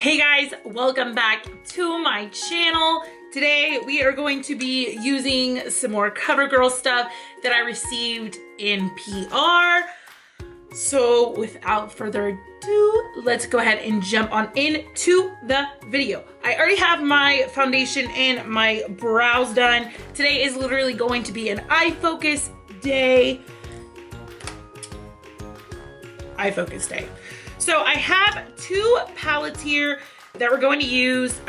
Hey guys, welcome back to my channel. Today we are going to be using some more Covergirl stuff that I received in PR. So without further ado, let's go ahead and jump on into the video. I already have my foundation and my brows done. Today is literally going to be an eye focus day. Eye focus day. So I have two palettes here that we're going to use.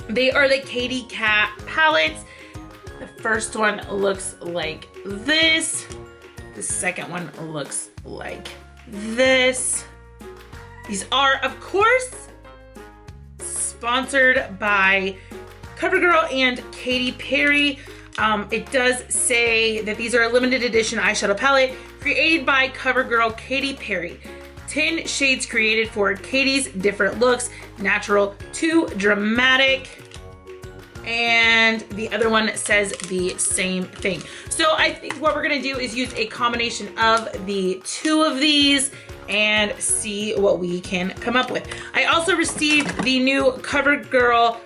They are the Katy Cat palettes. The first one looks like this. The second one looks like this. These are, of course, sponsored by Covergirl and Katy Perry. It does say that these are a limited edition eyeshadow palette created by Covergirl Katy Perry. 10 shades created for Katy's different looks, natural to dramatic. And the other one says the same thing. So I think what we're gonna do is use a combination of the two of these and see what we can come up with. I also received the new Covergirl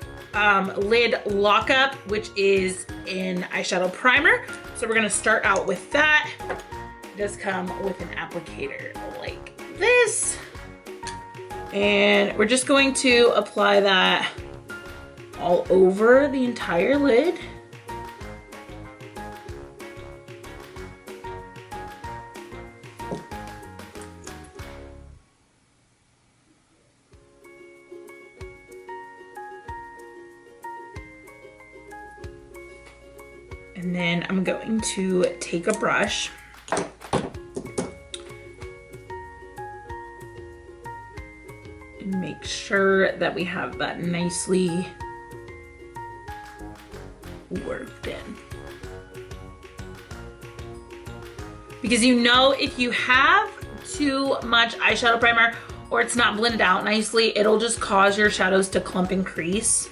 lid lockup, which is an eyeshadow primer. So we're gonna start out with that. It does come with an applicator like this. And we're just going to apply that all over the entire lid. And then I'm going to take a brush and make sure that we have that nicely worked in. Because you know, if you have too much eyeshadow primer or it's not blended out nicely, it'll just cause your shadows to clump and crease.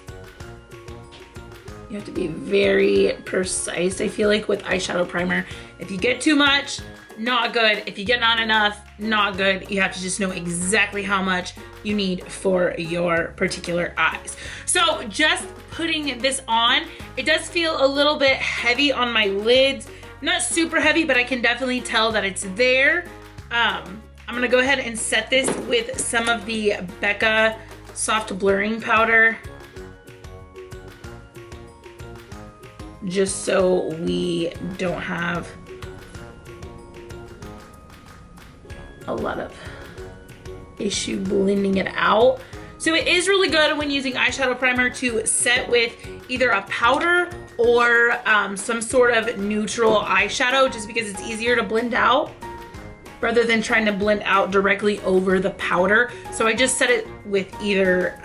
You have to be very precise, I feel like, with eyeshadow primer. If you get too much, not good. If you get not enough, not good. You have to just know exactly how much you need for your particular eyes. So just putting this on, it does feel a little bit heavy on my lids. Not super heavy, but I can definitely tell that it's there. I'm gonna go ahead and set this with some of the Becca soft blurring powder, just so we don't have a lot of issue blending it out. So it is really good when using eyeshadow primer to set with either a powder or some sort of neutral eyeshadow, just because it's easier to blend out rather than trying to blend out directly over the powder. So I just set it with either,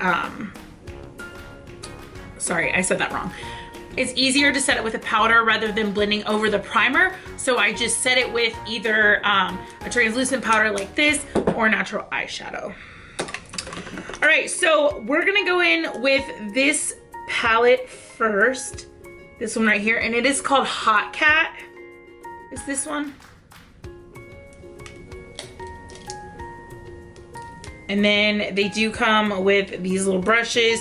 sorry, I said that wrong. It's easier to set it with a powder rather than blending over the primer. So I just set it with either a translucent powder like this or natural eyeshadow. All right, so we're gonna go in with this palette first. This one right here, and it is called Hot Cat. Is this one? And then they do come with these little brushes,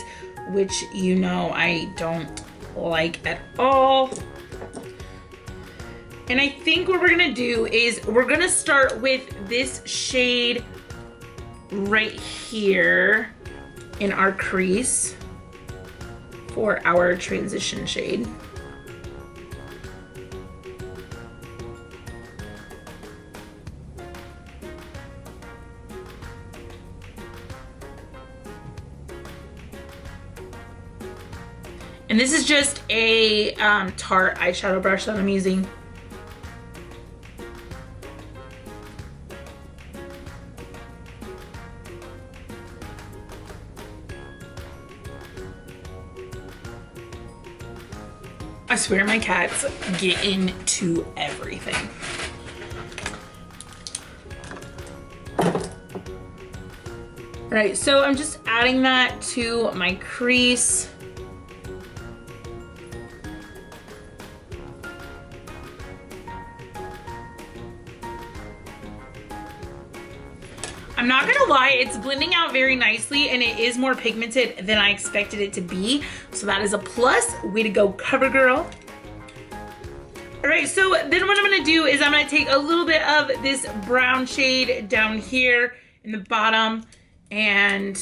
which you know I don't like at all. And I think what we're gonna do is we're gonna start with this shade right here in our crease for our transition shade. And this is just a Tarte eyeshadow brush that I'm using. I swear my cats get into everything. All right, so I'm just adding that to my crease. I'm I'm not gonna lie, it's blending out very nicely and it is more pigmented than I expected it to be. So that is a plus. Way to go, CoverGirl. All right, so then what I'm gonna do is I'm gonna take a little bit of this brown shade down here in the bottom, and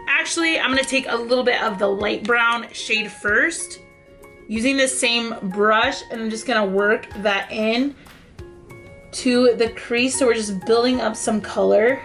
actually I'm gonna take a little bit of the light brown shade first, using the same brush, and I'm just gonna work that in to the crease. So we're just building up some color.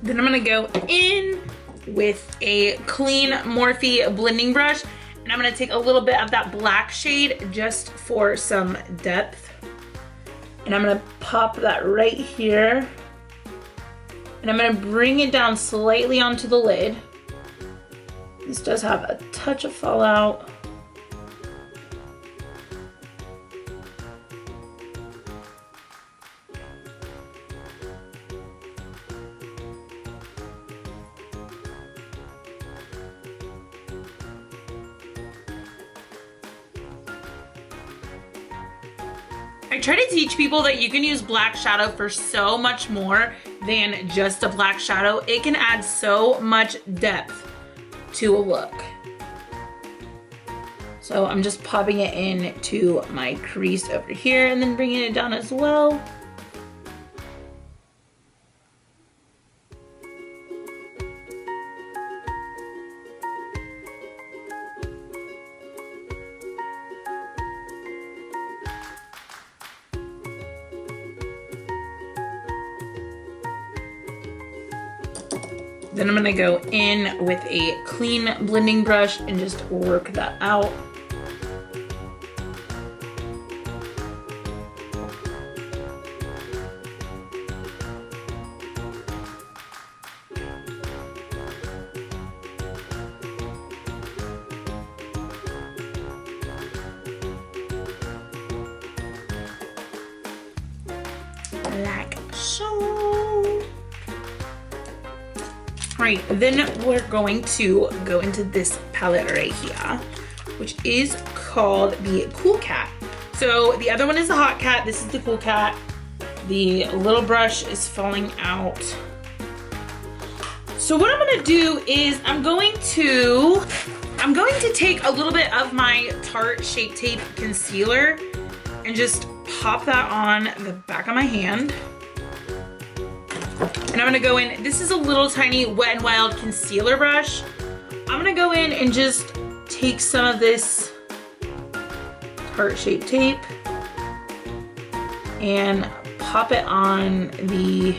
Then I'm gonna go in with a clean Morphe blending brush, and I'm gonna take a little bit of that black shade just for some depth. And I'm gonna pop that right here. And I'm gonna bring it down slightly onto the lid. This does have a touch of fallout. I try to teach people that you can use black shadow for so much more than just a black shadow. It can add so much depth to a look. So I'm just popping it into my crease over here and then bringing it down as well. Then I'm gonna go in with a clean blending brush and just work that out. Like so. Right, then we're going to go into this palette right here, which is called the Cool Cat. So the other one is the Hot Cat. This is the Cool Cat. The little brush is falling out. So what I'm gonna do is I'm going to take a little bit of my Tarte Shape Tape concealer and just pop that on the back of my hand. And I'm gonna go in, this is a little tiny Wet n Wild concealer brush. I'm gonna go in and just take some of this Tarte Shape Tape and pop it on the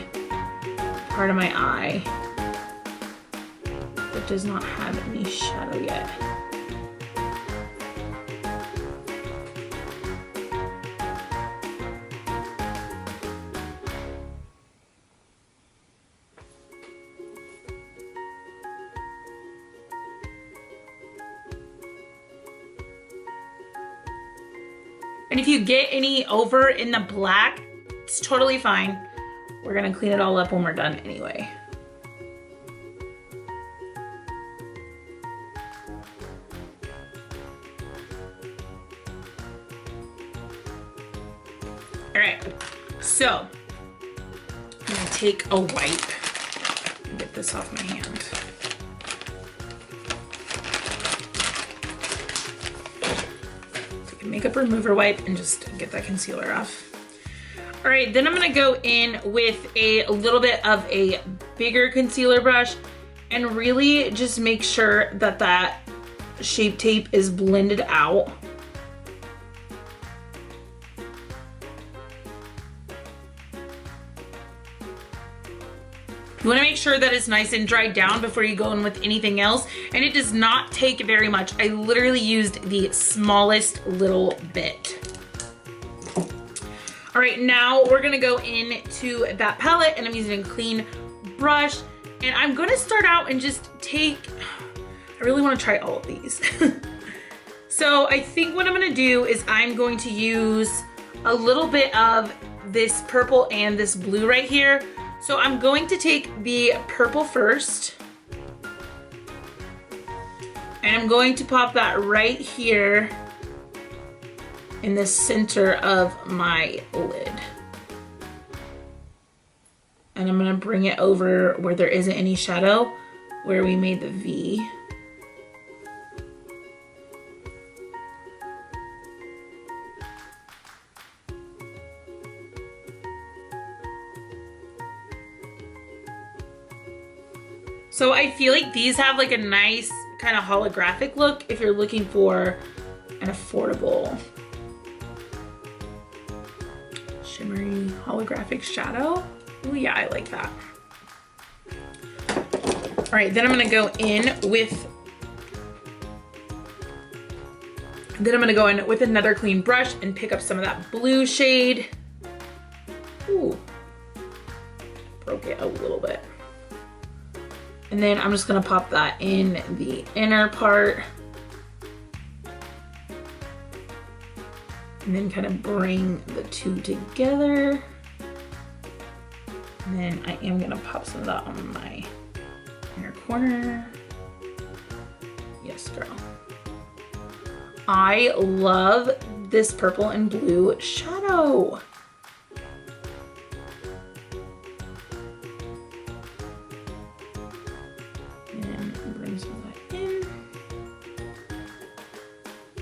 part of my eye that does not have any shadow yet. And if you get any over in the black, it's totally fine. We're gonna clean it all up when we're done anyway. All right, so I'm gonna take a wipe and get this off my hand. Makeup remover wipe and just get that concealer off. All right, then I'm gonna go in with a little bit of a bigger concealer brush and really just make sure that that Shape Tape is blended out. You wanna make sure that it's nice and dried down before you go in with anything else. And it does not take very much. I literally used the smallest little bit. All right, now we're gonna go into that palette and I'm using a clean brush. And I'm gonna start out and just take, I really wanna try all of these. So I think what I'm gonna do is I'm going to use a little bit of this purple and this blue right here. So I'm going to take the purple first. And I'm going to pop that right here in the center of my lid. And I'm gonna bring it over where there isn't any shadow, where we made the V. So I feel like these have like a nice kind of holographic look if you're looking for an affordable shimmery holographic shadow. Ooh, yeah, I like that. All right, then I'm gonna go in with another clean brush and pick up some of that blue shade. Ooh, broke it a little bit. And then I'm just gonna pop that in the inner part. And then kind of bring the two together. And then I am gonna pop some of that on my inner corner. Yes, girl. I love this purple and blue shadow.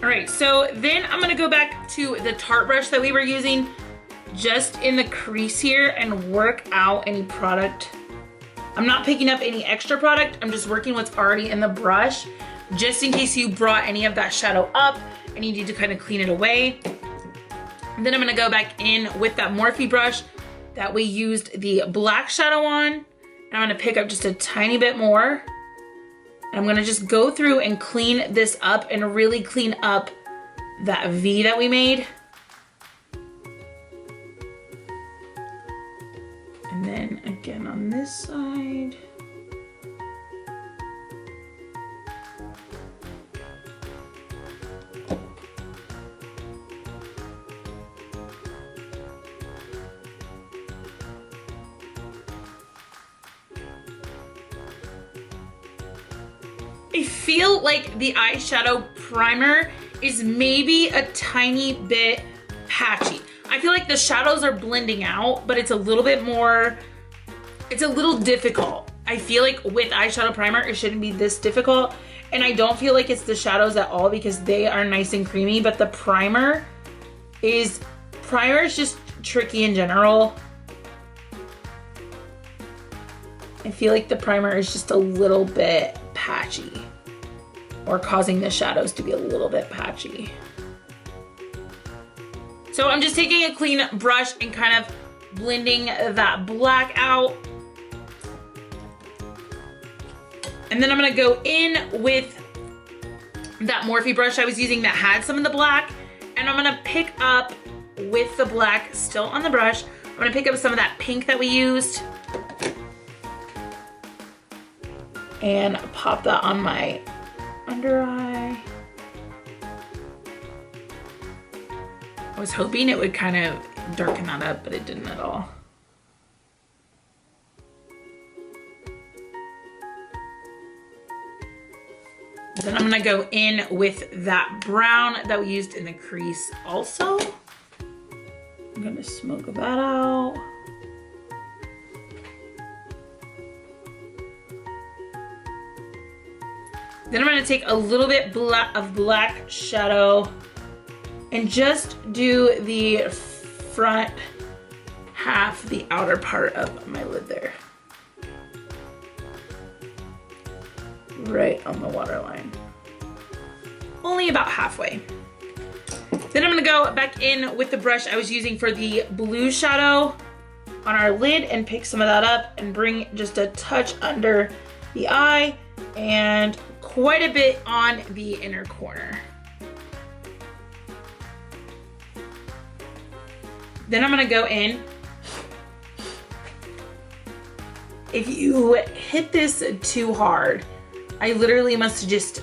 All right, so then I'm gonna go back to the Tarte brush that we were using just in the crease here and work out any product. I'm not picking up any extra product. I'm just working what's already in the brush, just in case you brought any of that shadow up and you need to kind of clean it away. And then I'm gonna go back in with that Morphe brush that we used the black shadow on. And I'm gonna pick up just a tiny bit more. And I'm gonna just go through and clean this up and really clean up that V that we made. And then again on this side. I feel like the eyeshadow primer is maybe a tiny bit patchy. I feel like the shadows are blending out, but it's a little bit more, it's a little difficult. I feel like with eyeshadow primer, it shouldn't be this difficult. And I don't feel like it's the shadows at all because they are nice and creamy, but the primer is just tricky in general. I feel like the primer is just a little bit patchy or causing the shadows to be a little bit patchy. So I'm just taking a clean brush and kind of blending that black out. And then I'm gonna go in with that Morphe brush I was using that had some of the black, and I'm gonna pick up with the black still on the brush. I'm gonna pick up some of that pink that we used and pop that on my under eye. I was hoping it would kind of darken that up, but it didn't at all. Then I'm gonna go in with that brown that we used in the crease also. I'm gonna smoke that out. Then I'm gonna take a little bit of black shadow and just do the front half, the outer part of my lid there. Right on the waterline. Only about halfway. Then I'm gonna go back in with the brush I was using for the blue shadow on our lid and pick some of that up and bring just a touch under the eye and quite a bit on the inner corner. Then I'm gonna go in. If you hit this too hard, I literally must have just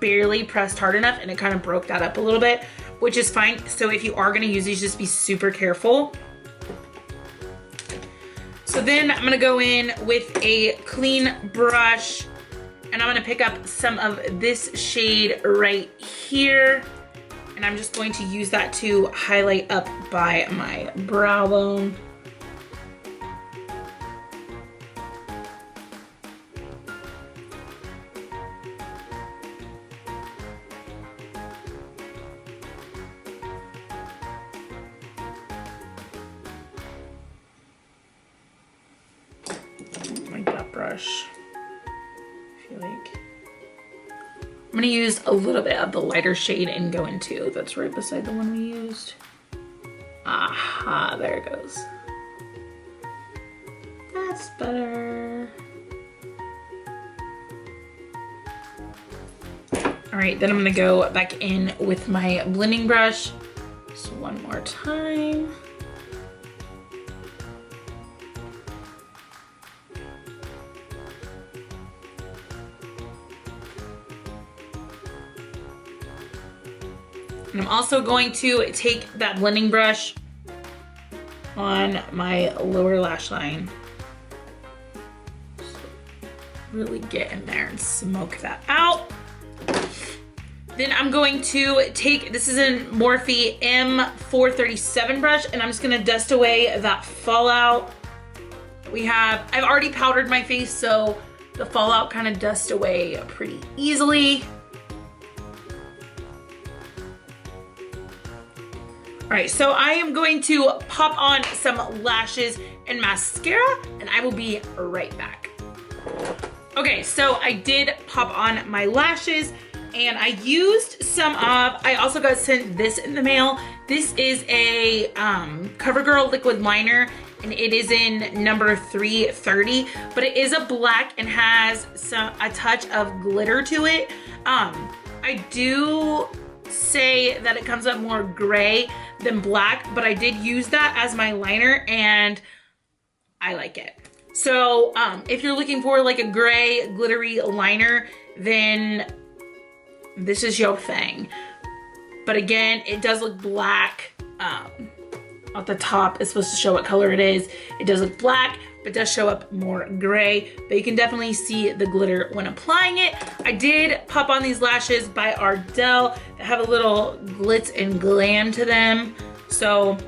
barely pressed hard enough and it kind of broke that up a little bit, which is fine. So if you are gonna use these, just be super careful. So then I'm gonna go in with a clean brush and I'm gonna pick up some of this shade right here. And I'm just going to use that to highlight up by my brow bone. Like that brush. I feel like I'm gonna use a little bit of the lighter shade and go into that's right beside the one we used. Aha, there it goes. That's better. All right, then I'm gonna go back in with my blending brush just one more time. And I'm also going to take that blending brush on my lower lash line. Just really get in there and smoke that out. Then I'm going to take, this is a Morphe M437 brush, and I'm just gonna dust away that fallout. We have, I've already powdered my face, so the fallout kind of dusts away pretty easily. All right, so I am going to pop on some lashes and mascara, and I will be right back. Okay, so I did pop on my lashes, and I used some of, I also got sent this in the mail. This is a Covergirl liquid liner, and it is in number 330, but it is a black and has a touch of glitter to it. I do say that it comes up more gray than black, but I did use that as my liner and I like it. So if you're looking for like a gray glittery liner, then this is your thing. But again, it does look black. At the top, it's supposed to show what color it is. It does look black, but does show up more gray, but you can definitely see the glitter when applying it. I did pop on these lashes by Ardell that have a little glitz and glam to them. So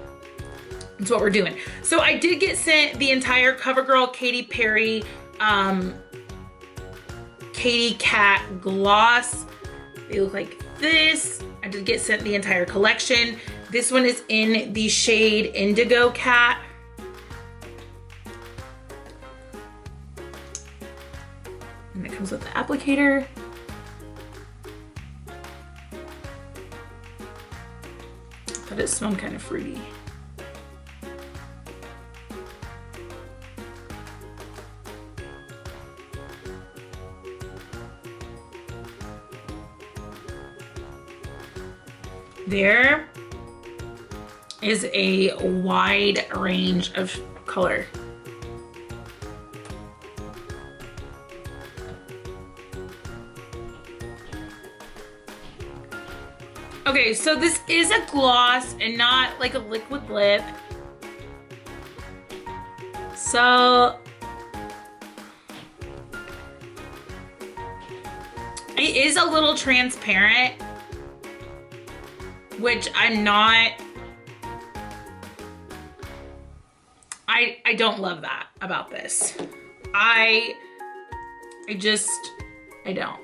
that's what we're doing. So I did get sent the entire Covergirl Katy Perry Katy Cat gloss. They look like this. I did get sent the entire collection. This one is in the shade Indigo Cat. And it comes with the applicator. But it smells kind of fruity. There is a wide range of color. Okay, so this is a gloss and not like a liquid lip. So it is a little transparent, which I'm not, I don't love that about this. I don't.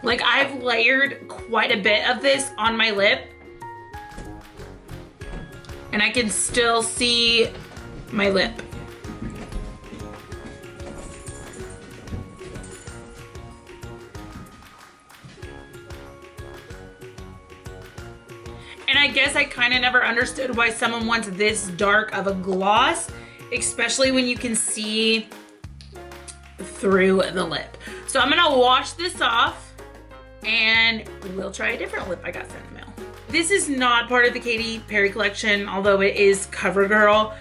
Like, I've layered quite a bit of this on my lip, and I can still see my lip. And I guess I kind of never understood why someone wants this dark of a gloss, especially when you can see through the lip. So I'm gonna wash this off and we'll try a different lip I got sent in the mail. This is not part of the Katy Perry collection, although it is Covergirl.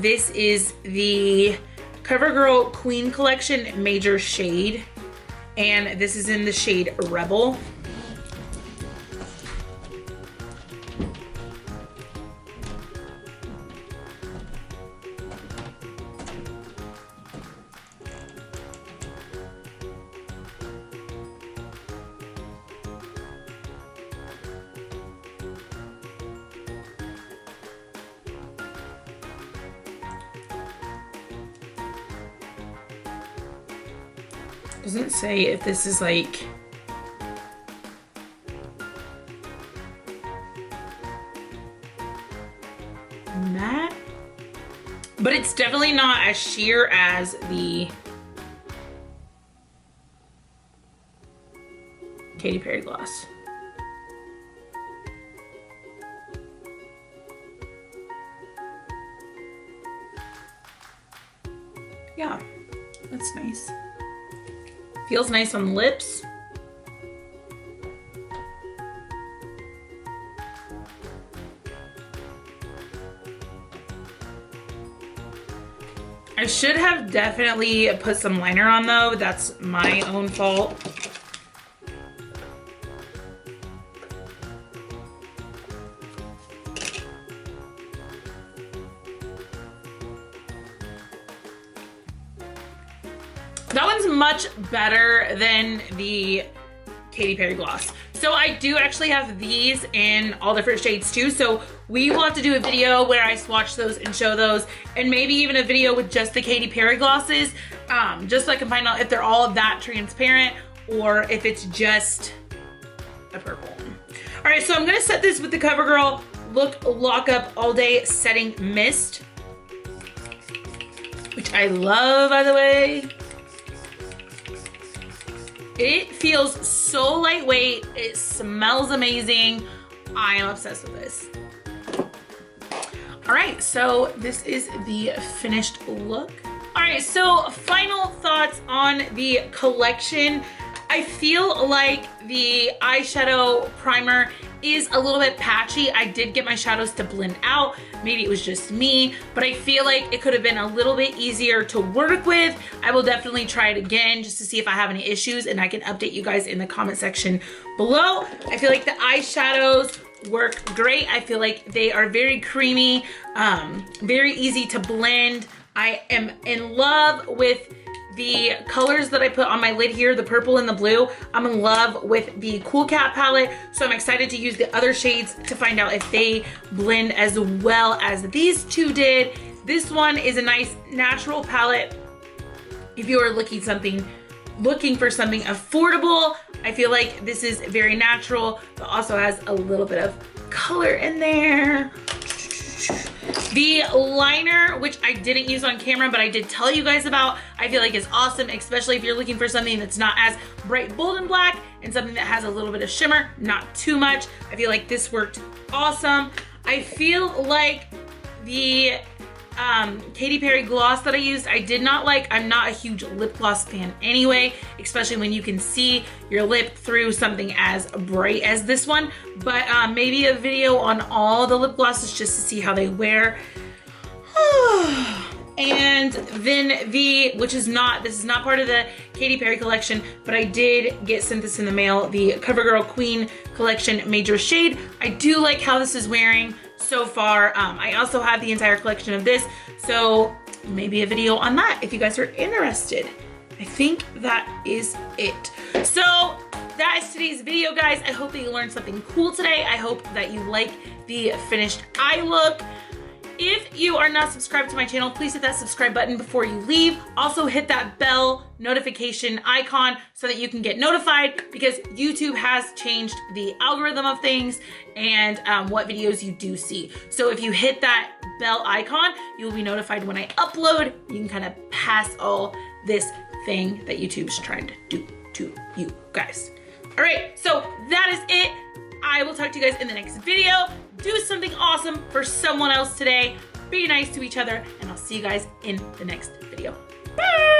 This is the Covergirl Queen Collection Major Shade, and this is in the shade Rebel. Doesn't say if this is like matte, but it's definitely not as sheer as the Katy Perry gloss. Yeah, that's nice. Feels nice on the lips. I should have definitely put some liner on though. That's my own fault. That one's much better than the Katy Perry gloss. So I do actually have these in all different shades too. So we will have to do a video where I swatch those and show those, and maybe even a video with just the Katy Perry glosses, just so I can find out if they're all that transparent or if it's just a purple. All right, so I'm gonna set this with the Covergirl Lock Up All Day Setting Mist, which I love, by the way. It feels so lightweight. It smells amazing. I am obsessed with this. All right, so this is the finished look. All right, so final thoughts on the collection. I feel like the eyeshadow primer is a little bit patchy. I did get my shadows to blend out. Maybe it was just me, but I feel like it could have been a little bit easier to work with. I will definitely try it again just to see if I have any issues, and I can update you guys in the comment section below. I feel like the eyeshadows work great. I feel like they are very creamy, very easy to blend. I am in love with the colors that I put on my lid here, the purple and the blue. I'm in love with the Cool Cat palette, so I'm excited to use the other shades to find out if they blend as well as these two did. This one is a nice natural palette. If you are looking for something affordable, I feel like this is very natural, but also has a little bit of color in there. The liner, which I didn't use on camera, but I did tell you guys about, I feel like is awesome, especially if you're looking for something that's not as bright, bold, and black, and something that has a little bit of shimmer, not too much. I feel like this worked awesome. I feel like the Katy Perry gloss that I used, I did not like. I'm not a huge lip gloss fan anyway, especially when you can see your lip through something as bright as this one. But maybe a video on all the lip glosses just to see how they wear. And then this is not part of the Katy Perry collection, but I did get sent this in the mail, the Covergirl Queen Collection Major Shade. I do like how this is wearing so far. I also have the entire collection of this, so maybe a video on that if you guys are interested. I think that is it. So that is today's video, guys. I hope that you learned something cool today. I hope that you like the finished eye look. If you are not subscribed to my channel, please hit that subscribe button before you leave. Also hit that bell notification icon so that you can get notified, because YouTube has changed the algorithm of things and what videos you do see. So if you hit that bell icon, you will be notified when I upload. You can kind of pass all this thing that YouTube's trying to do to you guys. All right, so that is it. I will talk to you guys in the next video. Do something awesome for someone else today. Be nice to each other, and I'll see you guys in the next video. Bye!